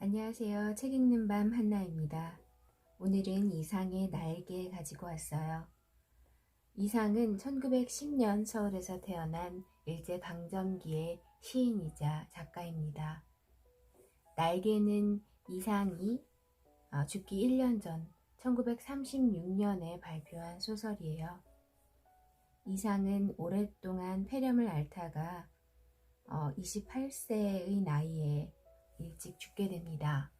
안녕하세요. 책 읽는 밤 한나입니다. 오늘은 이상의 날개 가지고 왔어요. 이상은 1910년 서울에서 태어난 일제강점기의 시인이자 작가입니다. 날개는 이상이 죽기 1년 전 1936년에 발표한 소설이에요. 이상은 오랫동안 폐렴을 앓다가 28세의 나이에 일찍 죽게 됩니다.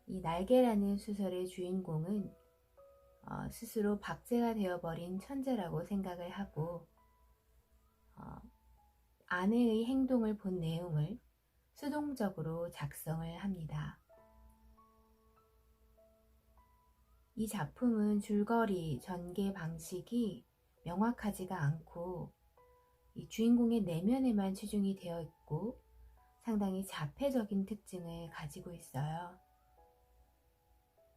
이 날개라는 소설의 주인공은 스스로 박제가 되어버린 천재라고 생각을 하고 아내의 행동을 본 내용을 수동적으로 작성을 합니다. 이 작품은 줄거리, 전개 방식이 명확하지가 않고 이 주인공의 내면에만 치중이 되어 있고 상당히 자폐적인 특징을 가지고 있어요.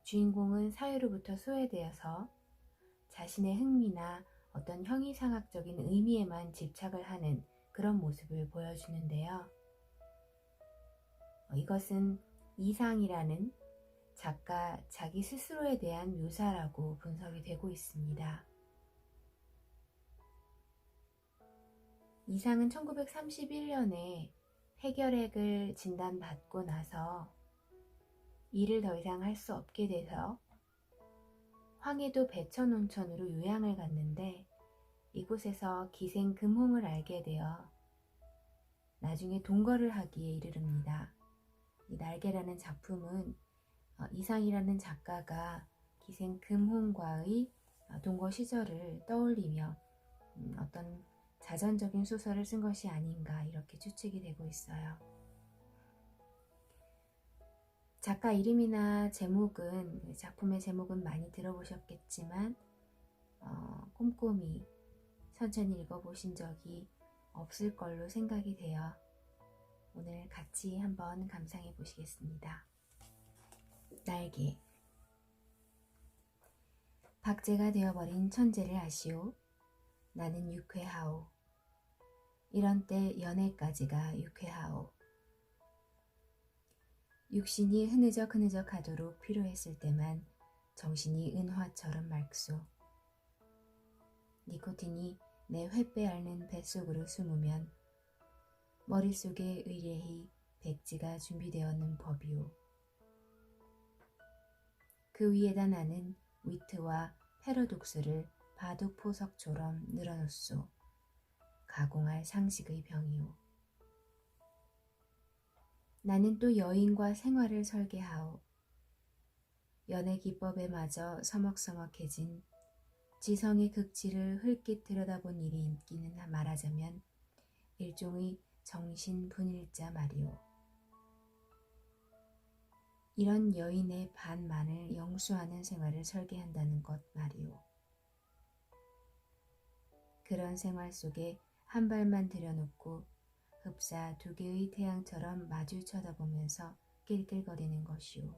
주인공은 사회로부터 소외되어서 자신의 흥미나 어떤 형이상학적인 의미에만 집착을 하는 그런 모습을 보여주는데요. 이것은 이상이라는 작가 자기 스스로에 대한 묘사라고 분석이 되고 있습니다. 이상은 1931년에 폐결핵을 진단받고 나서 일을 더 이상 할 수 없게 돼서 황해도 배천온천으로 요양을 갔는데 이곳에서 기생금홍을 알게 되어 나중에 동거를 하기에 이르릅니다. 이 날개라는 작품은 이상이라는 작가가 기생금홍과의 동거 시절을 떠올리며 어떤 자전적인 소설을 쓴 것이 아닌가 이렇게 추측이 되고 있어요. 작가 이름이나 제목은 작품의 제목은 많이 들어보셨겠지만 꼼꼼히 천천히 읽어보신 적이 없을 걸로 생각이 되어 오늘 같이 한번 감상해 보시겠습니다. 날개. 박제가 되어버린 천재를 아시오. 나는 유쾌하오. 이런 때 연애까지가 유쾌하오. 육신이 흐느적 하도록 필요했을 때만 정신이 은화처럼 맑소. 니코틴이 내 횃배 앓는 뱃속으로 숨으면 머릿속에 의뢰히 백지가 준비되었는 법이오. 그 위에다 나는 위트와 패러독스를 바둑포석처럼 늘어놓소. 가공할 상식의 병이오. 나는 또 여인과 생활을 설계하오. 연애 기법에 마저 서먹서먹해진 지성의 극치를 흘낏 들여다본 일이 있기는 말하자면 일종의 정신분일자 말이오. 이런 여인의 반만을 영수하는 생활을 설계한다는 것 말이오. 그런 생활 속에 한 발만 들여놓고 흡사 두 개의 태양처럼 마주 쳐다보면서 낄낄거리는 것이오.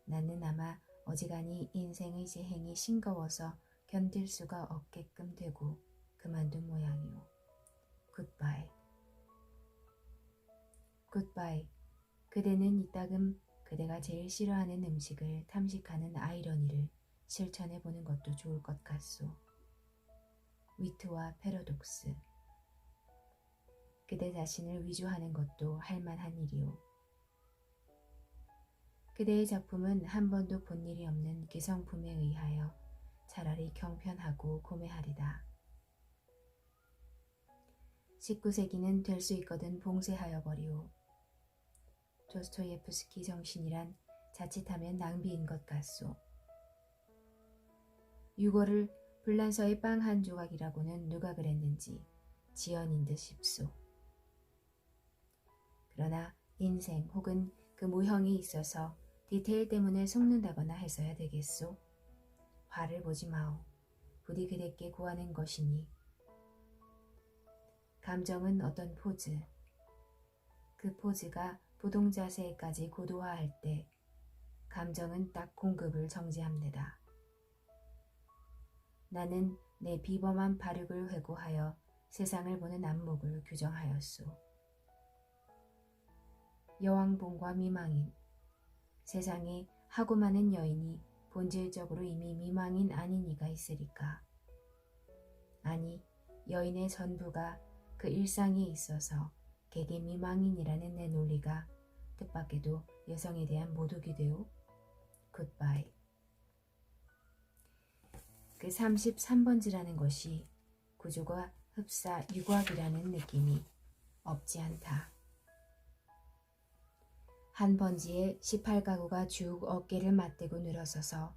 나는 아마 어지간히 인생의 재행이 싱거워서 견딜 수가 없게끔 되고 그만둔 모양이오. 굿바이. 굿바이. 그대는 이따금 그대가 제일 싫어하는 음식을 탐식하는 아이러니를 실천해보는 것도 좋을 것 같소. 위트와 패러독스. 그대 자신을 위조하는 것도 할만한 일이오. 그대의 작품은 한 번도 본 일이 없는 기성품에 의하여 차라리 경편하고 고매하리다. 19세기는 될 수 있거든 봉쇄하여 버리오. 도스토예프스키 정신이란 자칫하면 낭비인 것 같소. 유고를 불란서의 빵 한 조각이라고는 누가 그랬는지 지연인 듯 싶소. 그러나 인생 혹은 그 모형이 있어서 디테일 때문에 속는다거나 해서야 되겠소. 화를 보지 마오. 부디 그대께 구하는 것이니. 감정은 어떤 포즈. 그 포즈가 부동 자세까지 고도화할 때 감정은 딱 공급을 정지합니다. 나는 내 비범한 발육을 회고하여 세상을 보는 안목을 규정하였소. 여왕봉과 미망인. 세상에 하고 많은 여인이 본질적으로 이미 미망인 아닌 이가 있으리까. 아니, 여인의 전부가 그 일상에 있어서 개개 미망인이라는 내 논리가 뜻밖에도 여성에 대한 모독이 되오. 굿바이. 그 33번지라는 것이 구조가 흡사 유곽이라는 느낌이 없지 않다. 한 번지에 18가구가 쭉 어깨를 맞대고 늘어서서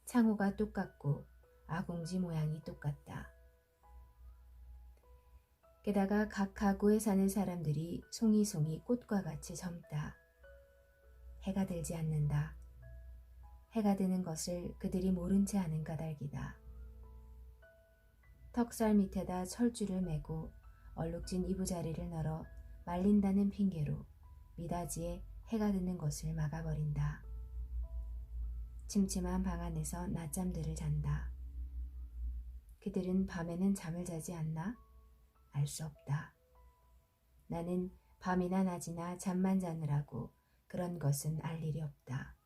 창호가 똑같고 아궁지 모양이 똑같다. 게다가 각 가구에 사는 사람들이 송이송이 꽃과 같이 젊다. 해가 들지 않는다. 해가 드는 것을 그들이 모른 채 하는 까닭이다. 턱살 밑에다 철줄을 매고 얼룩진 이부자리를 널어 말린다는 핑계로 미닫이에 해가 드는 것을 막아버린다. 침침한 방 안에서 낮잠들을 잔다. 그들은 밤에는 잠을 자지 않나? 알 수 없다. 나는 밤이나 낮이나 잠만 자느라고 그런 것은 알 일이 없다.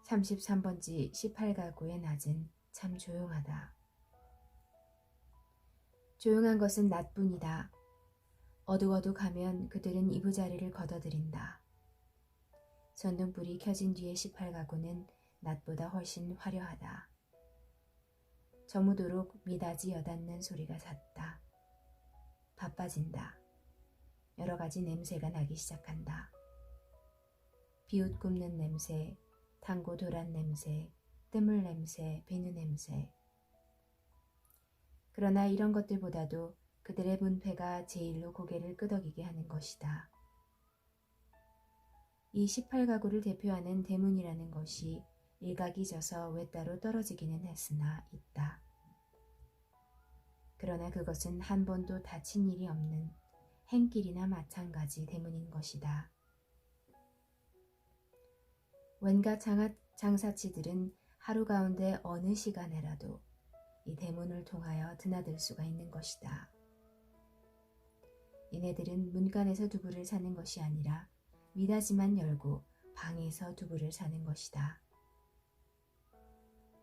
33번지 18가구의 낮은 참 조용하다. 조용한 것은 낮뿐이다. 어둑어둑하면 그들은 이부자리를 걷어들인다. 전등불이 켜진 뒤의 18가구는 낮보다 훨씬 화려하다. 저무도록 미닫이 여닫는 소리가 잦다. 바빠진다. 여러 가지 냄새가 나기 시작한다. 비옷 굽는 냄새, 당고 도란 냄새, 뜨물 냄새, 비누 냄새. 그러나 이런 것들보다도 그들의 문패가 제일로 고개를 끄덕이게 하는 것이다. 이 18가구를 대표하는 대문이라는 것이 일각이 져서 외따로 떨어지기는 했으나 있다. 그러나 그것은 한 번도 다친 일이 없는 행길이나 마찬가지 대문인 것이다. 왠가 장사치들은 하루 가운데 어느 시간에라도 이 대문을 통하여 드나들 수가 있는 것이다. 이네들은 문간에서 두부를 사는 것이 아니라 미닫이만 열고 방에서 두부를 사는 것이다.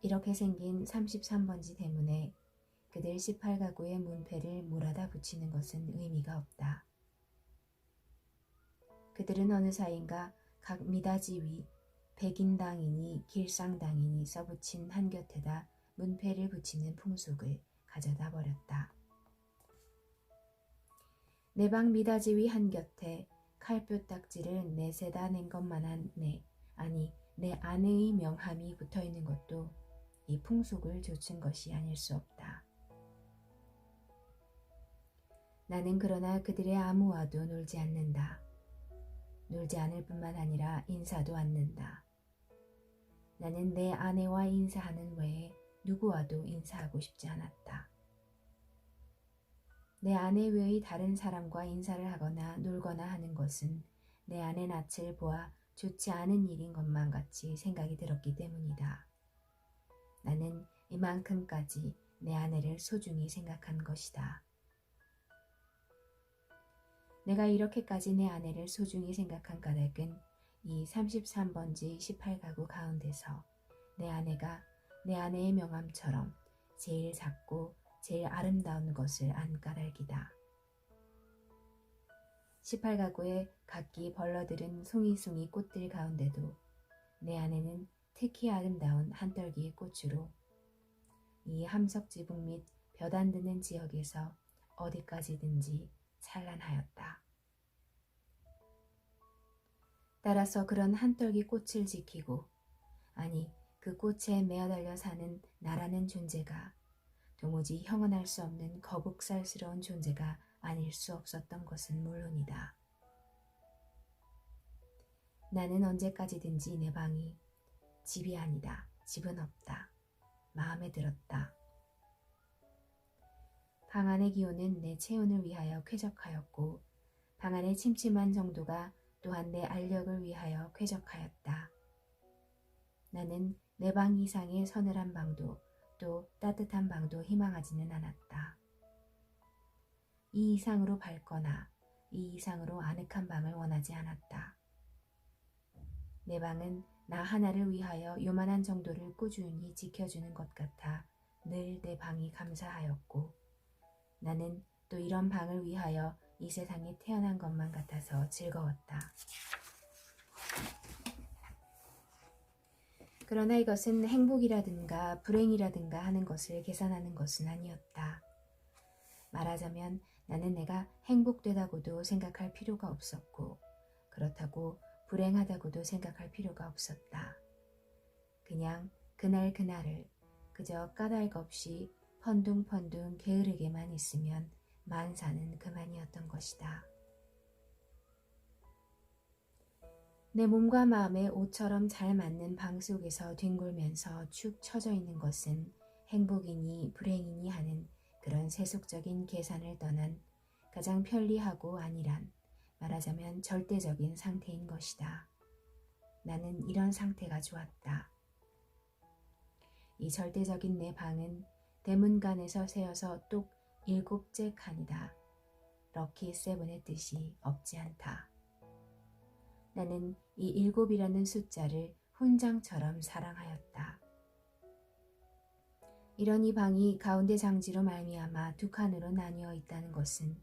이렇게 생긴 33번지 대문에 그들 18가구의 문패를 몰아다 붙이는 것은 의미가 없다. 그들은 어느 사이인가 각 미닫이 위 백인당이니 길상당이니 써붙인 한 곁에다 문패를 붙이는 풍속을 가져다 버렸다. 내 방 미닫이 위 한 곁에 칼뼈 딱지를 내세다 낸 것만한 내 아내의 명함이 붙어있는 것도 이 풍속을 좇은 것이 아닐 수 없다. 나는 그러나 그들의 아무와도 놀지 않는다. 놀지 않을 뿐만 아니라 인사도 않는다. 나는 내 아내와 인사하는 외에 누구와도 인사하고 싶지 않았다. 내 아내 외의 다른 사람과 인사를 하거나 놀거나 하는 것은 내 아내 낯을 보아 좋지 않은 일인 것만 같이 생각이 들었기 때문이다. 나는 이만큼까지 내 아내를 소중히 생각한 것이다. 내가 이렇게까지 내 아내를 소중히 생각한 까닭은 이 33번지 18가구 가운데서 내 아내가 내 아내의 명함처럼 제일 작고 제일 아름다운 것을 안 까닭이다. 18가구의 각기 벌러들은 송이송이 꽃들 가운데도 내 아내는 특히 아름다운 한떨기의 꽃으로 이 함석지붕 및 볕 안 드는 지역에서 어디까지든지 찬란하였다. 따라서 그런 한떨기 꽃을 지키고 아니 그 꽃에 매어달려 사는 나라는 존재가 도무지 형언할 수 없는 거북살스러운 존재가 아닐 수 없었던 것은 물론이다. 나는 언제까지든지 내 방이 집이 아니다. 집은 없다. 마음에 들었다. 방 안의 기온은 내 체온을 위하여 쾌적하였고 방 안의 침침한 정도가 또한 내 알력을 위하여 쾌적하였다. 나는 내 방 이상의 서늘한 방도 또 따뜻한 방도 희망하지는 않았다. 이 이상으로 밝거나 이 이상으로 아늑한 방을 원하지 않았다. 내 방은 나 하나를 위하여 요만한 정도를 꾸준히 지켜주는 것 같아 늘 내 방이 감사하였고, 나는 또 이런 방을 위하여 이 세상에 태어난 것만 같아서 즐거웠다. 그러나 이것은 행복이라든가 불행이라든가 하는 것을 계산하는 것은 아니었다. 말하자면 나는 내가 행복되다고도 생각할 필요가 없었고, 그렇다고 불행하다고도 생각할 필요가 없었다. 그냥 그날 그날을 그저 까닭 없이 펀둥펀둥 게으르게만 있으면 만사는 그만이었던 것이다. 내 몸과 마음의 옷처럼 잘 맞는 방 속에서 뒹굴면서 축 처져 있는 것은 행복이니 불행이니 하는 그런 세속적인 계산을 떠난 가장 편리하고 안일한, 말하자면 절대적인 상태인 것이다. 나는 이런 상태가 좋았다. 이 절대적인 내 방은 대문간에서 세어서 똑 7째 칸이다. 럭키 세븐의 뜻이 없지 않다. 나는 이 7이라는 숫자를 훈장처럼 사랑하였다. 이런 이 방이 가운데 장지로 말미암아 2칸으로 나뉘어 있다는 것은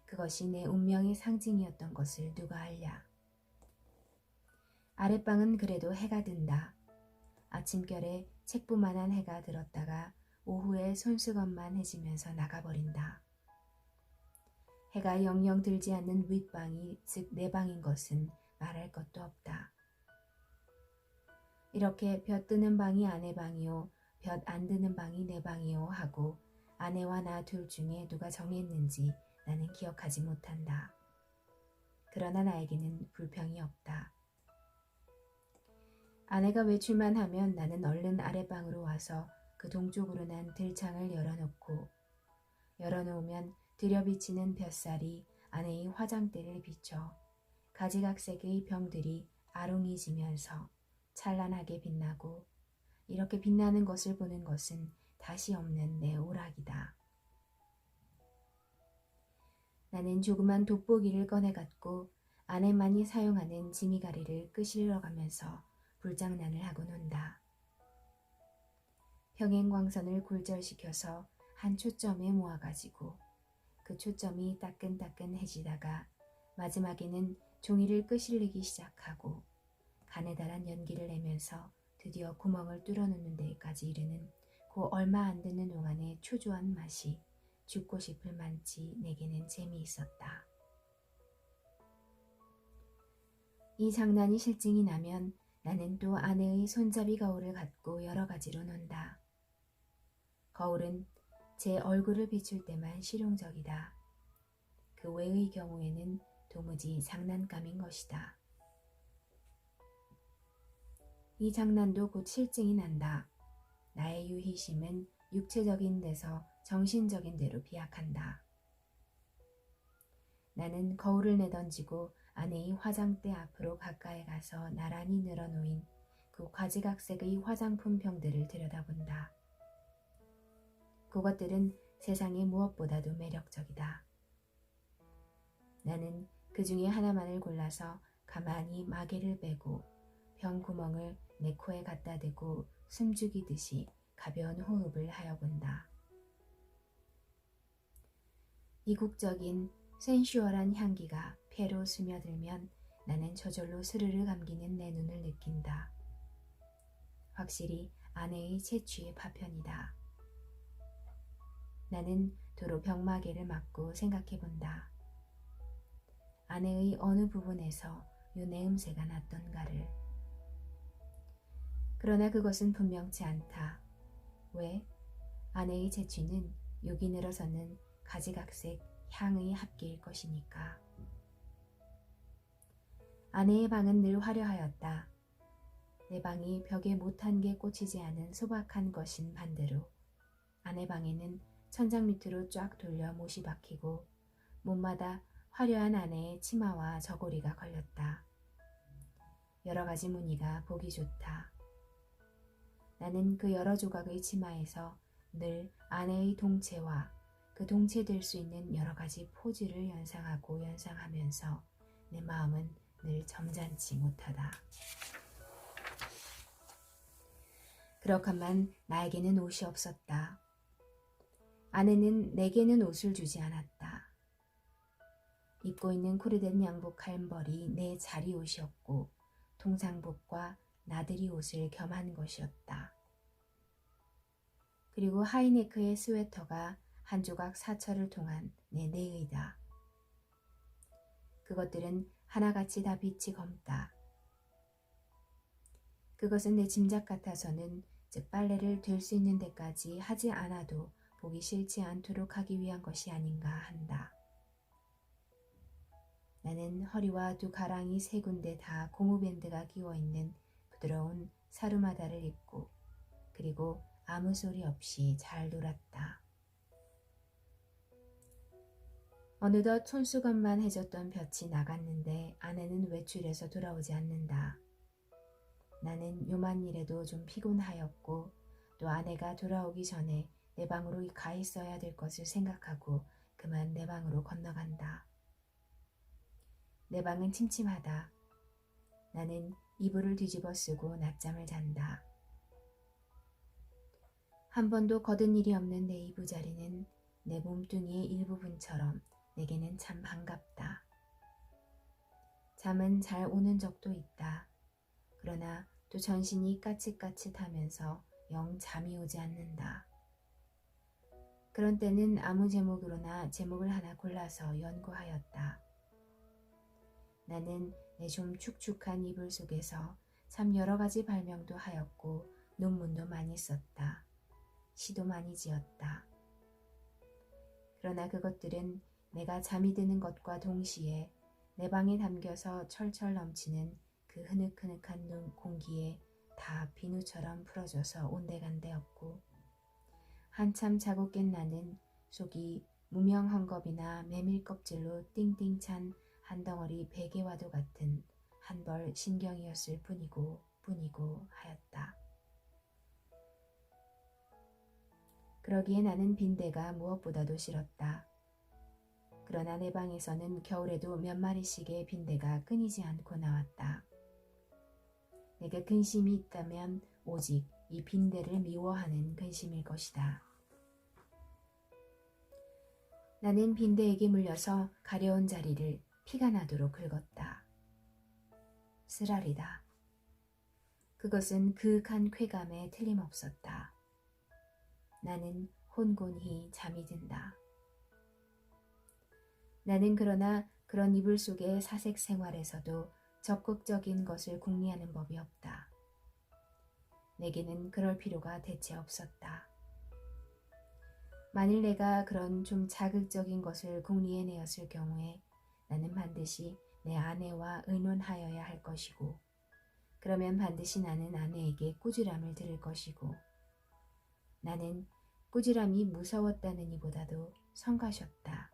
그것이 내 운명의 상징이었던 것을 누가 알랴. 아랫방은 그래도 해가 든다. 아침결에 책부만한 해가 들었다가 오후에 손수건만 해지면서 나가버린다. 해가 영영 들지 않는 윗방이 즉 내 방인 것은 말할 것도 없다. 이렇게 볕 뜨는 방이 아내 방이요, 볕 안 드는 방이 내 방이요 하고 아내와 나 둘 중에 누가 정했는지 나는 기억하지 못한다. 그러나 나에게는 불평이 없다. 아내가 외출만 하면 나는 얼른 아랫방으로 와서 그 동쪽으로 난 들창을 열어놓으면 들여비치는 볕살이 아내의 화장대를 비춰 가지각색의 병들이 아롱이지면서 찬란하게 빛나고, 이렇게 빛나는 것을 보는 것은 다시 없는 내 오락이다. 나는 조그만 돋보기를 꺼내갖고 아내만이 사용하는 지미가리를 끄실러가면서 불장난을 하고 논다. 평행광선을 굴절시켜서 한 초점에 모아가지고 그 초점이 따끈따끈해지다가 마지막에는 종이를 끄실리기 시작하고 가느다란 연기를 내면서 드디어 구멍을 뚫어놓는 데까지 이르는 그 얼마 안 되는 동안의 초조한 맛이 죽고 싶을 만치 내게는 재미있었다. 이 장난이 실증이 나면 나는 또 아내의 손잡이 거울을 갖고 여러 가지로 논다. 거울은 제 얼굴을 비출 때만 실용적이다. 그 외의 경우에는 도무지 장난감인 것이다. 이 장난도 곧 실증이 난다. 나의 유희심은 육체적인 데서 정신적인 데로 비약한다. 나는 거울을 내던지고 아내의 화장대 앞으로 가까이 가서 나란히 늘어놓인 그 가지각색의 화장품 병들을 들여다본다. 그것들은 세상의 무엇보다도 매력적이다. 나는 그 중에 하나만을 골라서 가만히 마개를 빼고 병 구멍을 내 코에 갖다 대고 숨죽이듯이 가벼운 호흡을 하여 본다. 이국적인 센슈얼한 향기가 폐로 스며들면 나는 저절로 스르르 감기는 내 눈을 느낀다. 확실히 아내의 채취의 파편이다. 나는 도로 병마개를 맞고 생각해본다. 아내의 어느 부분에서 요 내음새가 났던가를. 그러나 그것은 분명치 않다. 왜? 아내의 채취는 욕이 늘어서는 가지각색 향의 합계일 것이니까. 아내의 방은 늘 화려하였다. 내 방이 벽에 못한 게 꽂히지 않은 소박한 것인 반대로 아내 방에는 천장 밑으로 쫙 돌려 못이 박히고 몸마다 화려한 아내의 치마와 저고리가 걸렸다. 여러 가지 무늬가 보기 좋다. 나는 그 여러 조각의 치마에서 늘 아내의 동체와 그 동체될 수 있는 여러 가지 포즈를 연상하고 연상하면서 내 마음은 늘 점잖지 못하다. 그렇건만 나에게는 옷이 없었다. 아내는 내게는 옷을 주지 않았다. 입고 있는 코르덴 양복 칼벌이 내 자리 옷이었고 통상복과 나들이 옷을 겸한 것이었다. 그리고 하이네크의 스웨터가 한 조각 사철을 통한 내 내의다. 그것들은 하나같이 다 빛이 검다. 그것은 내 짐작 같아서는 즉 빨래를 될 수 있는 데까지 하지 않아도 보기 싫지 않도록 하기 위한 것이 아닌가 한다. 나는 허리와 두 가랑이 세 군데 다 고무밴드가 끼워있는 부드러운 사루마다를 입고 그리고 아무 소리 없이 잘 놀았다. 어느덧 손수건만 해줬던 볕이 나갔는데 아내는 외출해서 돌아오지 않는다. 나는 요만 일에도 좀 피곤하였고 또 아내가 돌아오기 전에 내 방으로 가 있어야 될 것을 생각하고 그만 내 방으로 건너간다. 내 방은 침침하다. 나는 이불을 뒤집어 쓰고 낮잠을 잔다. 한 번도 거둔 일이 없는 내 이부자리는 내 몸뚱이의 일부분처럼 내게는 참 반갑다. 잠은 잘 오는 적도 있다. 그러나 또 전신이 까칫까칫하면서 영 잠이 오지 않는다. 그런 때는 아무 제목으로나 제목을 하나 골라서 연구하였다. 나는 내 좀 축축한 이불 속에서 참 여러 가지 발명도 하였고 논문도 많이 썼다. 시도 많이 지었다. 그러나 그것들은 내가 잠이 드는 것과 동시에 내 방에 담겨서 철철 넘치는 그 흐느흐느한 공기에 다 비누처럼 풀어져서 온데간데였고 한참 자고 깬 나는 속이 무명 헝겊이나 메밀 껍질로 띵띵 찬 한 덩어리 베개와도 같은 한 벌 신경이었을 뿐이고 하였다. 그러기에 나는 빈대가 무엇보다도 싫었다. 그러나 내 방에서는 겨울에도 몇 마리씩의 빈대가 끊이지 않고 나왔다. 내게 근심이 있다면 오직 이 빈대를 미워하는 근심일 것이다. 나는 빈대에게 물려서 가려운 자리를 피가 나도록 긁었다. 쓰라리다. 그것은 그윽한 쾌감에 틀림없었다. 나는 혼곤히 잠이 든다. 나는 그러나 그런 이불 속의 사색 생활에서도 적극적인 것을 궁리하는 법이 없다. 내게는 그럴 필요가 대체 없었다. 만일 내가 그런 좀 자극적인 것을 궁리해내었을 경우에 나는 반드시 내 아내와 의논하여야 할 것이고 그러면 반드시 나는 아내에게 꾸지람을 들을 것이고 나는 꾸지람이 무서웠다는 이보다도 성가셨다.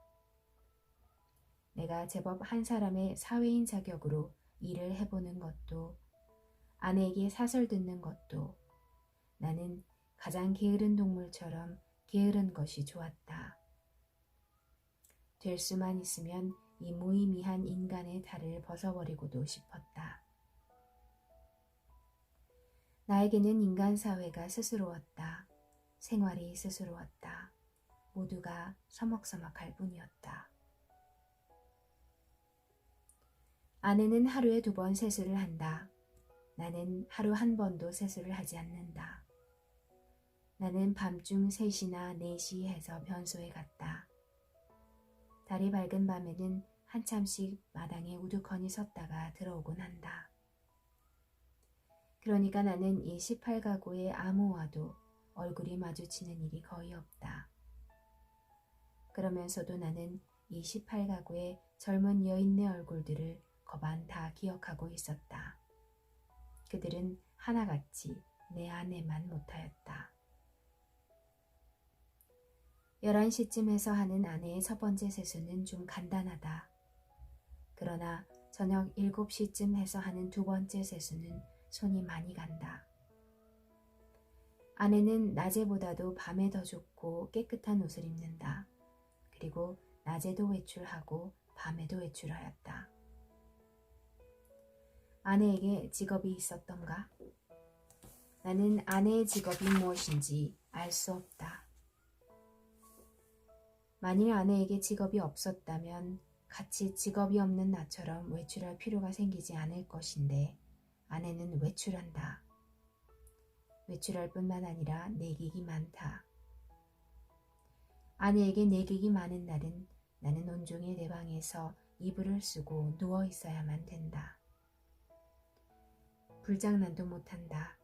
내가 제법 한 사람의 사회인 자격으로 일을 해보는 것도 아내에게 사설 듣는 것도 나는 가장 게으른 동물처럼 게으른 것이 좋았다. 될 수만 있으면 이 무의미한 인간의 탈을 벗어버리고도 싶었다. 나에게는 인간 사회가 스스로웠다. 생활이 스스로웠다. 모두가 서먹서먹할 뿐이었다. 아내는 하루에 2번 세수를 한다. 나는 하루 1번도 세수를 하지 않는다. 나는 밤중 3시나 4시 해서 변소에 갔다. 달이 밝은 밤에는 한참씩 마당에 우두커니 섰다가 들어오곤 한다. 그러니까 나는 이 18가구의 아무와도 얼굴이 마주치는 일이 거의 없다. 그러면서도 나는 이 18가구의 젊은 여인네 얼굴들을 거반 다 기억하고 있었다. 그들은 하나같이 내 아내만 못하였다. 11시쯤에서 하는 아내의 첫 번째 세수는 좀 간단하다. 그러나 저녁 7시쯤 해서 하는 2번째 세수는 손이 많이 간다. 아내는 낮에보다도 밤에 더 좋고 깨끗한 옷을 입는다. 그리고 낮에도 외출하고 밤에도 외출하였다. 아내에게 직업이 있었던가? 나는 아내의 직업이 무엇인지 알 수 없다. 만일 아내에게 직업이 없었다면 같이 직업이 없는 나처럼 외출할 필요가 생기지 않을 것인데 아내는 외출한다. 외출할 뿐만 아니라 내객이 많다. 아내에게 내객이 많은 날은 나는 온종일 내 방에서 이불을 쓰고 누워 있어야만 된다. 불장난도 못한다.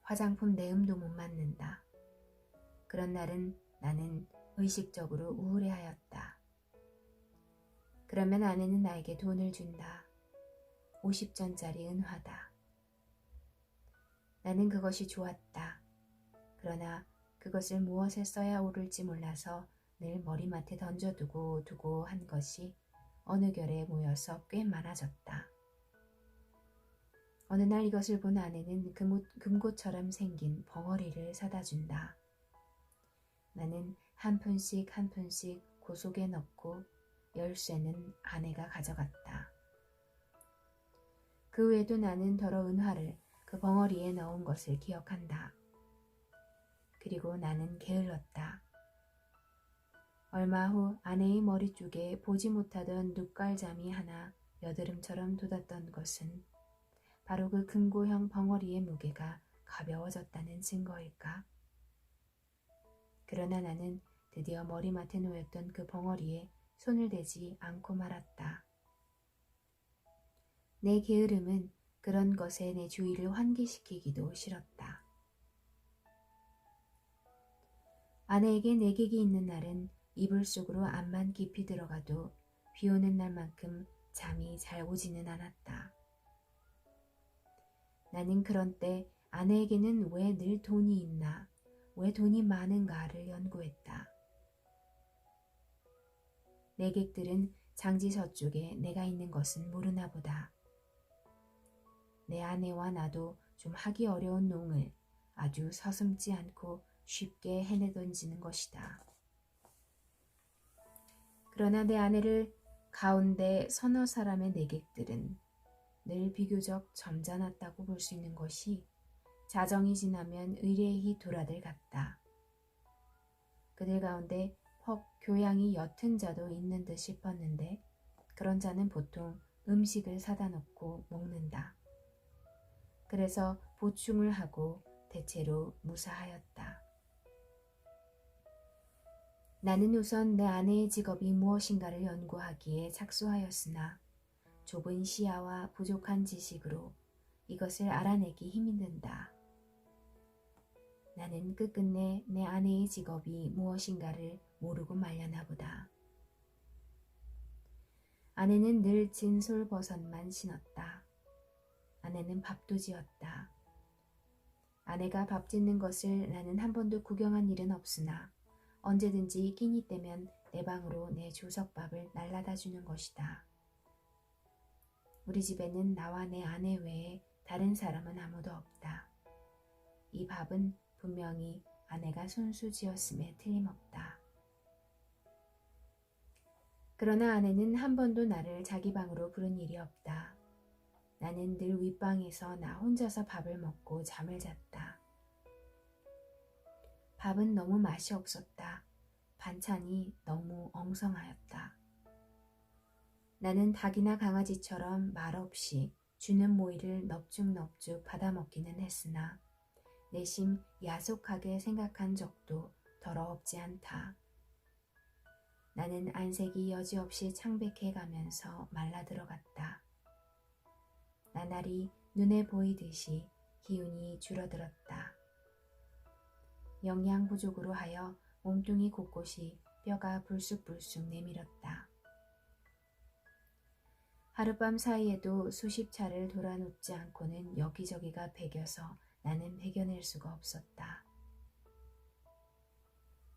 화장품 내음도 못 맡는다. 그런 날은 나는 의식적으로 우울해하였다. 그러면 아내는 나에게 돈을 준다. 50전짜리 은화다. 나는 그것이 좋았다. 그러나 그것을 무엇에 써야 옳을지 몰라서 늘 머리맡에 던져두고 한 것이 어느 결에 모여서 꽤 많아졌다. 어느 날 이것을 본 아내는 금고처럼 생긴 벙어리를 사다 준다. 나는 한 푼씩 그 속에 넣고 열쇠는 아내가 가져갔다. 그 후에도 나는 더러 은화를 그 벙어리에 넣은 것을 기억한다. 그리고 나는 게을렀다. 얼마 후 아내의 머리 쪽에 보지 못하던 눈깔잠이 하나 여드름처럼 돋았던 것은 바로 그 금고형 벙어리의 무게가 가벼워졌다는 증거일까? 그러나 나는 드디어 머리맡에 놓였던 그 벙어리에 손을 대지 않고 말았다. 내 게으름은 그런 것에 내 주의를 환기시키기도 싫었다. 아내에게 내객이 있는 날은 이불 속으로 안만 깊이 들어가도 비 오는 날만큼 잠이 잘 오지는 않았다. 나는 그런 때 아내에게는 왜 늘 돈이 있나, 왜 돈이 많은가를 연구했다. 내객들은 장지 저쪽에 내가 있는 것은 모르나 보다. 내 아내와 나도 좀 하기 어려운 농을 아주 서슴지 않고 쉽게 해내던지는 것이다. 그러나 내 아내를 가운데 서너 사람의 내객들은 늘 비교적 점잖았다고 볼 수 있는 것이 자정이 지나면 의례히 돌아들 같다. 그들 가운데 퍽 교양이 옅은 자도 있는 듯 싶었는데 그런 자는 보통 음식을 사다 놓고 먹는다. 그래서 보충을 하고 대체로 무사하였다. 나는 우선 내 아내의 직업이 무엇인가를 연구하기에 착수하였으나 좁은 시야와 부족한 지식으로 이것을 알아내기 힘이 든다. 나는 끝끝내 내 아내의 직업이 무엇인가를 모르고 말려나 보다. 아내는 늘 진솔버섯만 신었다. 아내는 밥도 지었다. 아내가 밥 짓는 것을 나는 한 번도 구경한 일은 없으나 언제든지 끼니 때면 내 방으로 내 조석밥을 날라다 주는 것이다. 우리 집에는 나와 내 아내 외에 다른 사람은 아무도 없다. 이 밥은 분명히 아내가 손수 지었음에 틀림없다. 그러나 아내는 한 번도 나를 자기 방으로 부른 일이 없다. 나는 늘 윗방에서 나 혼자서 밥을 먹고 잠을 잤다. 밥은 너무 맛이 없었다. 반찬이 너무 엉성하였다. 나는 닭이나 강아지처럼 말없이 주는 모이를 넙죽넙죽 받아먹기는 했으나 내심 야속하게 생각한 적도 더러없지 않다. 나는 안색이 여지없이 창백해 가면서 말라들어갔다. 나날이 눈에 보이듯이 기운이 줄어들었다. 영양 부족으로 하여 몸뚱이 곳곳이 뼈가 불쑥불쑥 내밀었다. 하룻밤 사이에도 수십 차를 돌아눕지 않고는 여기저기가 배겨서 나는 배겨낼 수가 없었다.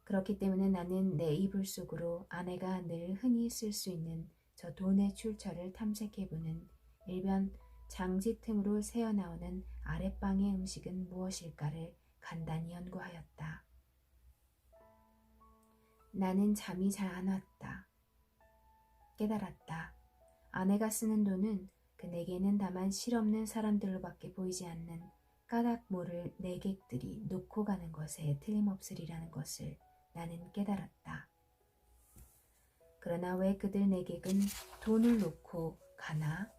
그렇기 때문에 나는 내 이불 속으로 아내가 늘 흔히 쓸 수 있는 저 돈의 출처를 탐색해보는 일변 장지 틈으로 새어나오는 아랫방의 음식은 무엇일까를 간단히 연구하였다. 나는 잠이 잘 안 왔다. 깨달았다. 아내가 쓰는 돈은 그 내게는 다만 실없는 사람들로밖에 보이지 않는 까닭 모를 내객들이 놓고 가는 것에 틀림없으리라는 것을 나는 깨달았다. 그러나 왜 그들 내객은 돈을 놓고 가나?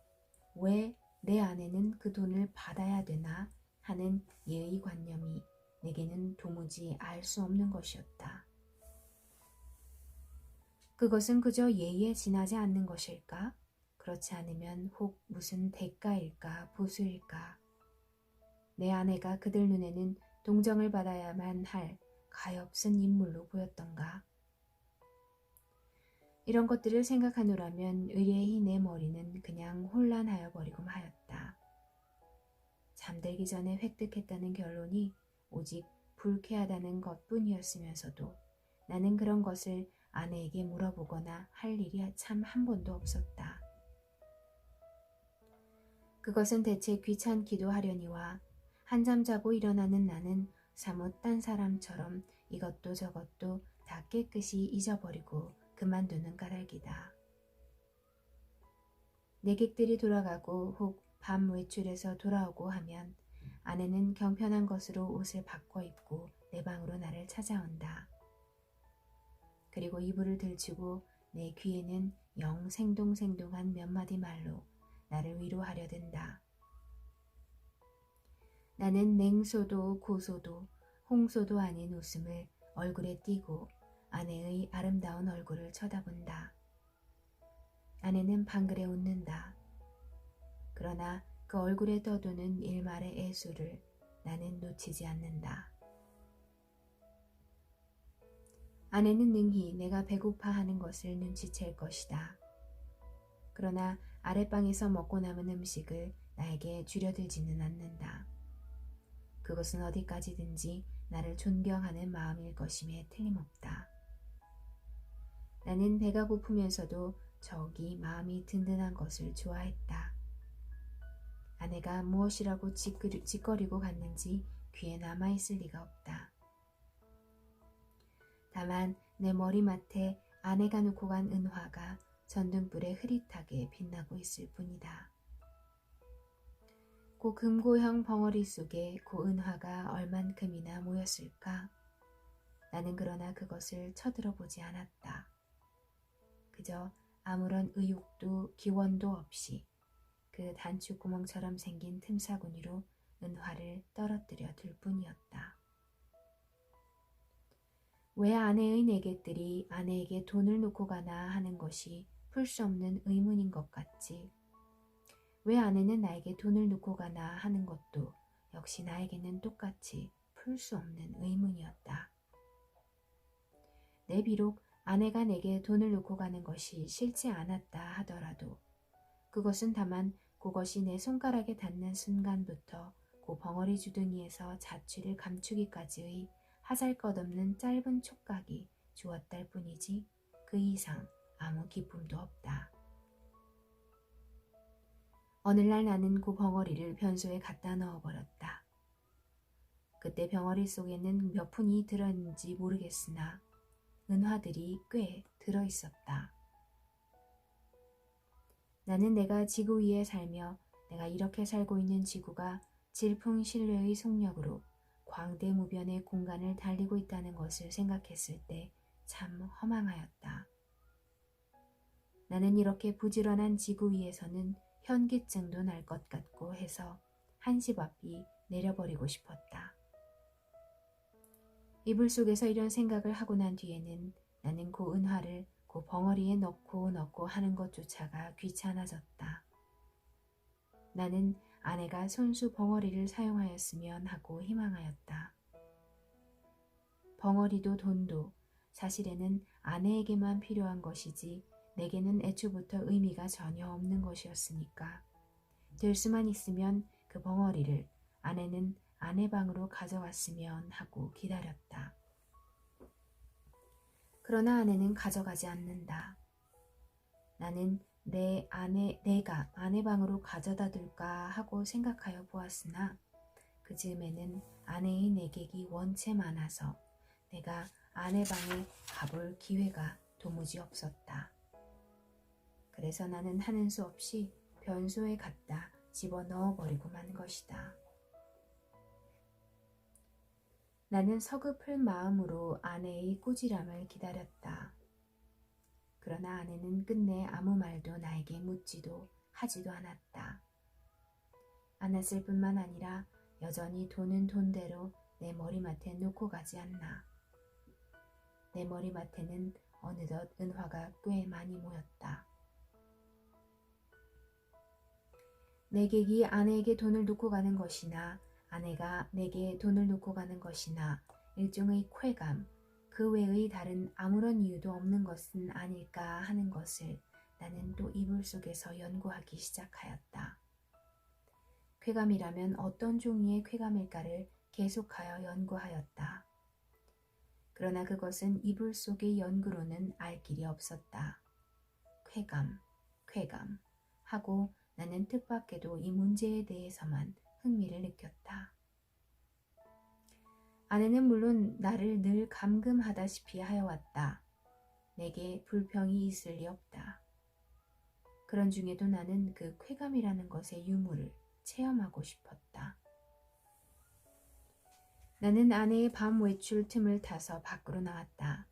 왜 내 아내는 그 돈을 받아야 되나? 하는 예의관념이 내게는 도무지 알 수 없는 것이었다. 그것은 그저 예의에 지나지 않는 것일까? 그렇지 않으면 혹 무슨 대가일까, 보수일까? 내 아내가 그들 눈에는 동정을 받아야만 할 가엾은 인물로 보였던가? 이런 것들을 생각하노라면 의뢰히 내 머리는 그냥 혼란하여 버리고 하였다. 잠들기 전에 획득했다는 결론이 오직 불쾌하다는 것뿐이었으면서도 나는 그런 것을 아내에게 물어보거나 할 일이 참 한 번도 없었다. 그것은 대체 귀찮기도 하려니와 한잠 자고 일어나는 나는 사뭇 딴 사람처럼 이것도 저것도 다 깨끗이 잊어버리고 그만두는 까닭이다. 내객들이 돌아가고 혹 밤 외출해서 돌아오고 하면 아내는 경편한 것으로 옷을 바꿔 입고 내 방으로 나를 찾아온다. 그리고 이불을 들추고 내 귀에는 영 생동생동한 몇 마디 말로 나를 위로하려 든다. 나는 냉소도 고소도 홍소도 아닌 웃음을 얼굴에 띠고 아내의 아름다운 얼굴을 쳐다본다. 아내는 방글에 웃는다. 그러나 그 얼굴에 떠도는 일말의 애수를 나는 놓치지 않는다. 아내는 능히 내가 배고파하는 것을 눈치챌 것이다. 그러나 아랫방에서 먹고 남은 음식을 나에게 줄여들지는 않는다. 그것은 어디까지든지 나를 존경하는 마음일 것임에 틀림없다. 나는 배가 고프면서도 저기 마음이 든든한 것을 좋아했다. 아내가 무엇이라고 짓거리고 갔는지 귀에 남아있을 리가 없다. 다만 내 머리맡에 아내가 놓고 간 은화가 전등불에 흐릿하게 빛나고 있을 뿐이다. 그 금고형 벙어리 속에 그 은화가 얼만큼이나 모였을까? 나는 그러나 그것을 쳐들어보지 않았다. 그저 아무런 의욕도 기원도 없이 그 단추구멍처럼 생긴 틈사구니로 은화를 떨어뜨려 둘 뿐이었다. 왜 아내의 내객들이 아내에게 돈을 놓고 가나 하는 것이 풀 수 없는 의문인 것 같지. 왜 아내는 나에게 돈을 놓고 가나 하는 것도 역시 나에게는 똑같이 풀 수 없는 의문이었다. 내 비록 아내가 내게 돈을 놓고 가는 것이 싫지 않았다 하더라도 그것은 다만 그것이 내 손가락에 닿는 순간부터 그 벙어리 주둥이에서 자취를 감추기까지의 하잘것없는 짧은 촉각이 주었달 뿐이지 그 이상 아무 기쁨도 없다. 어느 날 나는 그 벙어리를 변소에 갖다 넣어버렸다. 그때 벙어리 속에는 몇 푼이 들었는지 모르겠으나 은화들이 꽤 들어있었다. 나는 내가 지구 위에 살며 내가 이렇게 살고 있는 지구가 질풍신뢰의 속력으로 광대무변의 공간을 달리고 있다는 것을 생각했을 때 참 허망하였다. 나는 이렇게 부지런한 지구 위에서는 현기증도 날 것 같고 해서 한시 앞이 내려버리고 싶었다. 이불 속에서 이런 생각을 하고 난 뒤에는 나는 그 은화를 그 벙어리에 넣고 하는 것조차가 귀찮아졌다. 나는 아내가 손수 벙어리를 사용하였으면 하고 희망하였다. 벙어리도 돈도 사실에는 아내에게만 필요한 것이지 내게는 애초부터 의미가 전혀 없는 것이었으니까 될 수만 있으면 그 벙어리를 아내는 아내 방으로 가져갔으면 하고 기다렸다. 그러나 아내는 가져가지 않는다. 나는 내가 아내 방으로 가져다 둘까 하고 생각하여 보았으나 그 즈음에는 아내의 내객이 원체 많아서 내가 아내 방에 가볼 기회가 도무지 없었다. 그래서 나는 하는 수 없이 변소에 갖다 집어넣어 버리고 만 것이다. 나는 서글픈 마음으로 아내의 꾸지람을 기다렸다. 그러나 아내는 끝내 아무 말도 나에게 묻지도 하지도 않았을 뿐만 아니라 여전히 돈은 돈대로 내 머리맡에 놓고 가지 않나. 내 머리맡에는 어느덧 은화가 꽤 많이 모였다. 내 객이 아내에게 돈을 놓고 가는 것이나 아내가 내게 돈을 놓고 가는 것이나 일종의 쾌감, 그 외의 다른 아무런 이유도 없는 것은 아닐까 하는 것을 나는 또 이불 속에서 연구하기 시작하였다. 쾌감이라면 어떤 종류의 쾌감일까를 계속하여 연구하였다. 그러나 그것은 이불 속의 연구로는 알 길이 없었다. 쾌감 하고 나는 뜻밖에도 이 문제에 대해서만 흥미를 느꼈다. 아내는 물론 나를 늘 감금하다시피 하여왔다. 내게 불평이 있을 리 없다. 그런 중에도 나는 그 쾌감이라는 것의 유무를 체험하고 싶었다. 나는 아내의 밤 외출 틈을 타서 밖으로 나왔다.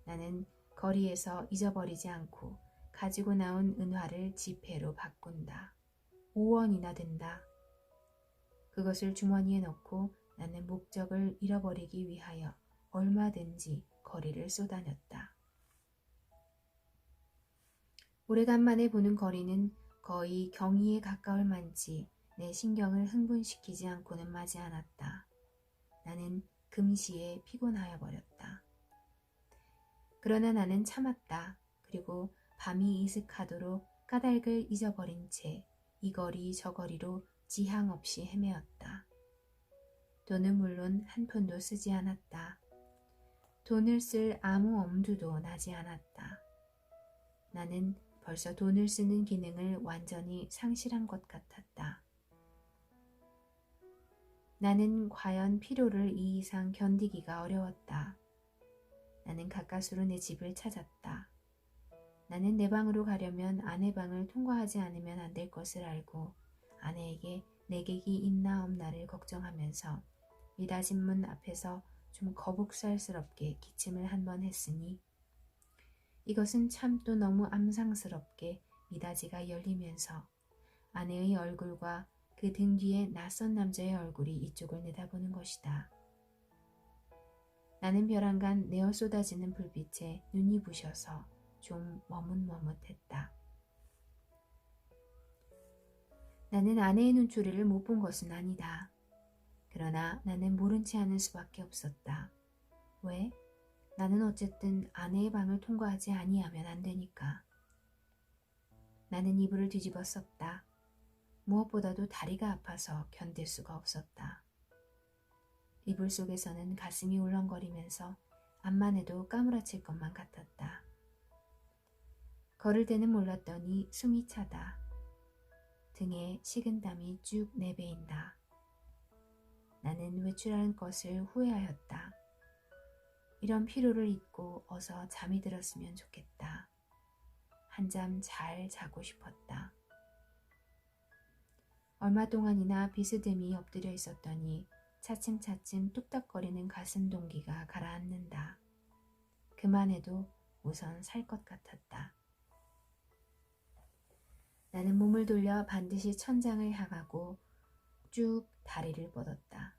나는 거리에서 잊어버리지 않고 가지고 나온 은화를 지폐로 바꾼다. 5원이나 된다. 그것을 주머니에 넣고 나는 목적을 잃어버리기 위하여 얼마든지 거리를 쏘다녔다. 오래간만에 보는 거리는 거의 경의에 가까울 만치 내 신경을 흥분시키지 않고는 마지 않았다. 나는 금시에 피곤하여 버렸다. 그러나 나는 참았다. 그리고 밤이 이슥하도록 까닭을 잊어버린 채 이 거리 저 거리로 지향 없이 헤매었다. 돈은 물론 한 푼도 쓰지 않았다. 돈을 쓸 아무 엄두도 나지 않았다. 나는 벌써 돈을 쓰는 기능을 완전히 상실한 것 같았다. 나는 과연 피로를 이 이상 견디기가 어려웠다. 나는 가까스로 내 집을 찾았다. 나는 내 방으로 가려면 아내 방을 통과하지 않으면 안 될 것을 알고 아내에게 내 객이 있나 없나를 걱정하면서 미닫인 문 앞에서 좀 거북살스럽게 기침을 한 번 했으니 이것은 참 또 너무 암상스럽게 미닫이가 열리면서 아내의 얼굴과 그 등 뒤에 낯선 남자의 얼굴이 이쪽을 내다보는 것이다. 나는 벼랑간 내어 쏟아지는 불빛에 눈이 부셔서 좀 머뭇머뭇했다. 나는 아내의 눈초리를 못 본 것은 아니다. 그러나 나는 모른 채 하는 수밖에 없었다. 왜? 나는 어쨌든 아내의 방을 통과하지 아니하면 안 되니까. 나는 이불을 뒤집어 썼다. 무엇보다도 다리가 아파서 견딜 수가 없었다. 이불 속에서는 가슴이 울렁거리면서 암만 해도 까무라칠 것만 같았다. 걸을 때는 몰랐더니 숨이 차다. 등에 식은땀이 쭉 내배인다. 나는 외출하는 것을 후회하였다. 이런 피로를 잊고 어서 잠이 들었으면 좋겠다. 한잠 잘 자고 싶었다. 얼마 동안이나 비스듬히 엎드려 있었더니 차츰차츰 뚝딱거리는 가슴 동기가 가라앉는다. 그만해도 우선 살 것 같았다. 나는 몸을 돌려 반드시 천장을 향하고 쭉 다리를 뻗었다.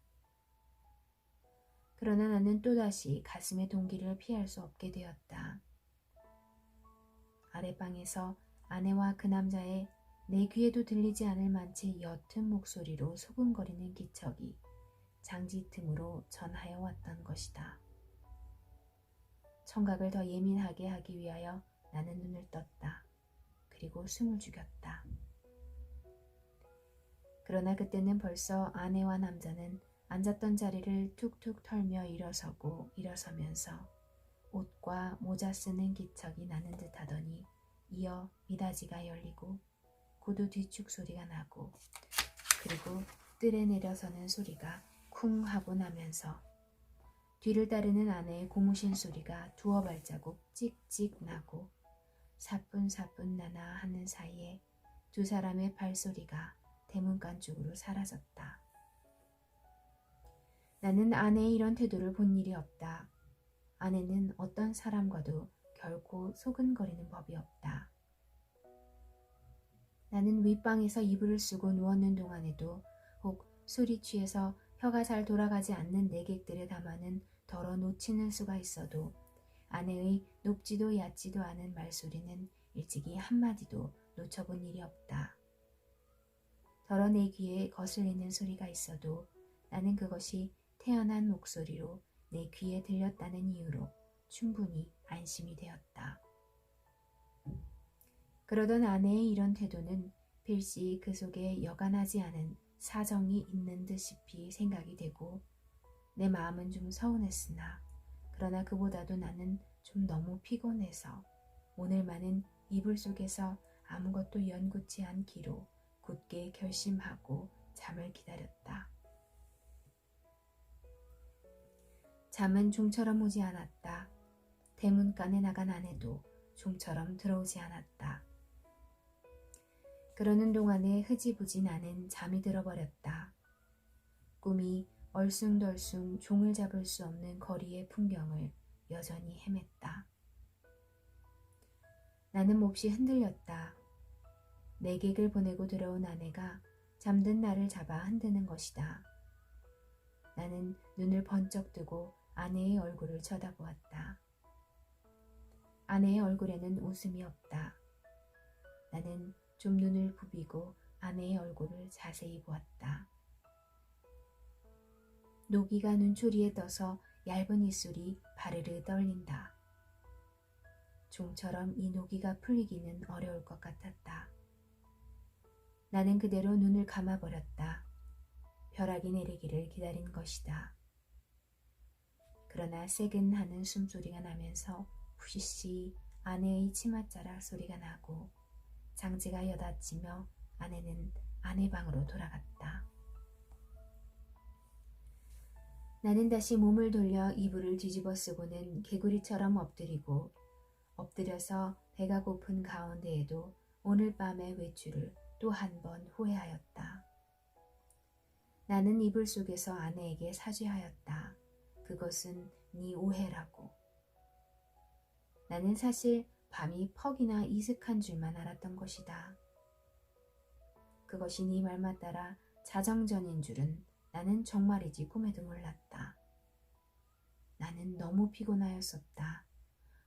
그러나 나는 또다시 가슴의 동기를 피할 수 없게 되었다. 아랫방에서 아내와 그 남자의 내 귀에도 들리지 않을 만치 옅은 목소리로 소근거리는 기척이 장지 틈으로 전하여 왔던 것이다. 청각을 더 예민하게 하기 위하여 나는 눈을 떴다. 그리고 숨을 죽였다. 그러나 그때는 벌써 아내와 남자는 앉았던 자리를 툭툭 털며 일어서고 일어서면서 옷과 모자 쓰는 기척이 나는 듯하더니 이어 미닫이가 열리고 구두 뒤축 소리가 나고 그리고 뜰에 내려서는 소리가 쿵 하고 나면서 뒤를 따르는 아내의 고무신 소리가 두어 발자국 찍찍 나고 사뿐사뿐 나나 하는 사이에 두 사람의 발소리가 대문간 쪽으로 사라졌다. 나는 아내의 이런 태도를 본 일이 없다. 아내는 어떤 사람과도 결코 소근거리는 법이 없다. 나는 윗방에서 이불을 쓰고 누웠는 동안에도 혹 술이 취해서 혀가 잘 돌아가지 않는 내객들의 담화는 덜어 놓치는 수가 있어도 아내의 높지도 얕지도 않은 말소리는 일찍이 한마디도 놓쳐본 일이 없다. 덜어 내 귀에 거슬리는 소리가 있어도 나는 그것이 태연한 목소리로 내 귀에 들렸다는 이유로 충분히 안심이 되었다. 그러던 아내의 이런 태도는 필시 그 속에 여간하지 않은 사정이 있는 듯이 생각이 되고 내 마음은 좀 서운했으나 그러나 그보다도 나는 좀 너무 피곤해서 오늘만은 이불 속에서 아무것도 연구치 않기로 굳게 결심하고 잠을 기다렸다. 잠은 종처럼 오지 않았다. 대문간에 나간 아내도 종처럼 들어오지 않았다. 그러는 동안에 흐지부지 나는 잠이 들어버렸다. 꿈이 얼숭덜숭 종을 잡을 수 없는 거리의 풍경을 여전히 헤맸다. 나는 몹시 흔들렸다. 내객을 보내고 들어온 아내가 잠든 나를 잡아 흔드는 것이다. 나는 눈을 번쩍 뜨고 아내의 얼굴을 쳐다보았다. 아내의 얼굴에는 웃음이 없다. 나는 좀 눈을 부비고 아내의 얼굴을 자세히 보았다. 노기가 눈초리에 떠서 얇은 입술이 바르르 떨린다. 종처럼 이 노기가 풀리기는 어려울 것 같았다. 나는 그대로 눈을 감아버렸다. 벼락이 내리기를 기다린 것이다. 그러나 새근하는 숨소리가 나면서 푸시시 아내의 치맛자락 소리가 나고 장지가 여닫히며 아내는 아내 방으로 돌아갔다. 나는 다시 몸을 돌려 이불을 뒤집어 쓰고는 개구리처럼 엎드려서 배가 고픈 가운데에도 오늘 밤의 외출을 또 한 번 후회하였다. 나는 이불 속에서 아내에게 사죄하였다. 그것은 네 오해라고. 나는 사실 밤이 퍽이나 이슥한 줄만 알았던 것이다. 그것이 네 말만 따라 자정전인 줄은 나는 정말이지 꿈에도 몰랐다. 나는 너무 피곤하였었다.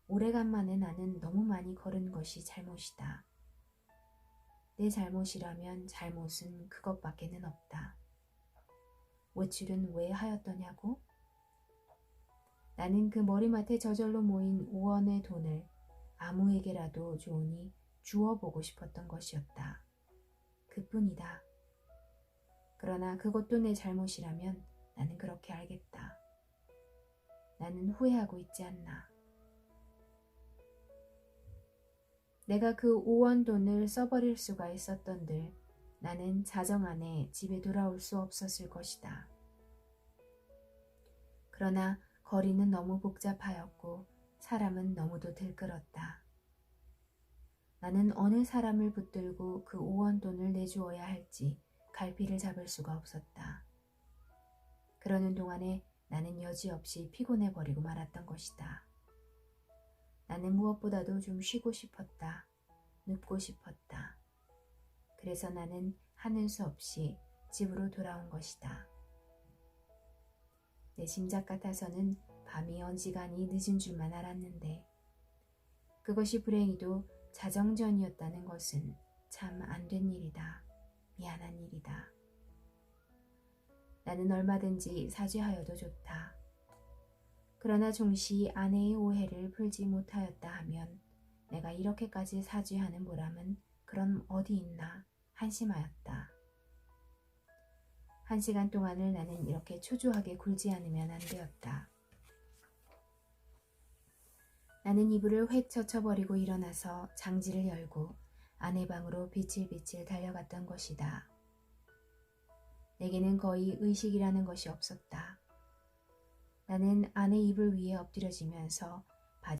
오래간만에 나는 너무 많이 걸은 것이 잘못이다. 내 잘못이라면 잘못은 그것밖에는 없다. 외출은 왜 하였더냐고? 나는 그 머리맡에 저절로 모인 5원의 돈을 아무에게라도 좋으니 주워보고 싶었던 것이었다. 그뿐이다. 그러나 그것도 내 잘못이라면 나는 그렇게 알겠다. 나는 후회하고 있지 않나. 내가 그 5원 돈을 써버릴 수가 있었던들 나는 자정 안에 집에 돌아올 수 없었을 것이다. 그러나 거리는 너무 복잡하였고 사람은 너무도 들끓었다. 나는 어느 사람을 붙들고 그 5원 돈을 내주어야 할지 갈피를 잡을 수가 없었다. 그러는 동안에 나는 여지없이 피곤해버리고 말았던 것이다. 나는 무엇보다도 좀 쉬고 싶었다. 눕고 싶었다. 그래서 나는 하는 수 없이 집으로 돌아온 것이다. 내 짐작 같아서는 밤이 언지간히 늦은 줄만 알았는데 그것이 불행히도 자정전이었다는 것은 참 안 된 일이다. 미안한 일이다. 나는 얼마든지 사죄하여도 좋다. 그러나 종시 아내의 오해를 풀지 못하였다 하면 내가 이렇게까지 사죄하는 보람은 그럼 어디 있나 한심하였다. 1시간 동안을 나는 이렇게 초조하게 굴지 않으면 안 되었다. 나는 이불을 획 젖혀버리고 일어나서 장지를 열고 아내 방으로 비칠비칠 달려갔던 것이다. 내게는 거의 의식이라는 것이 없었다. 나는 아내 이불 위에 엎드려지면서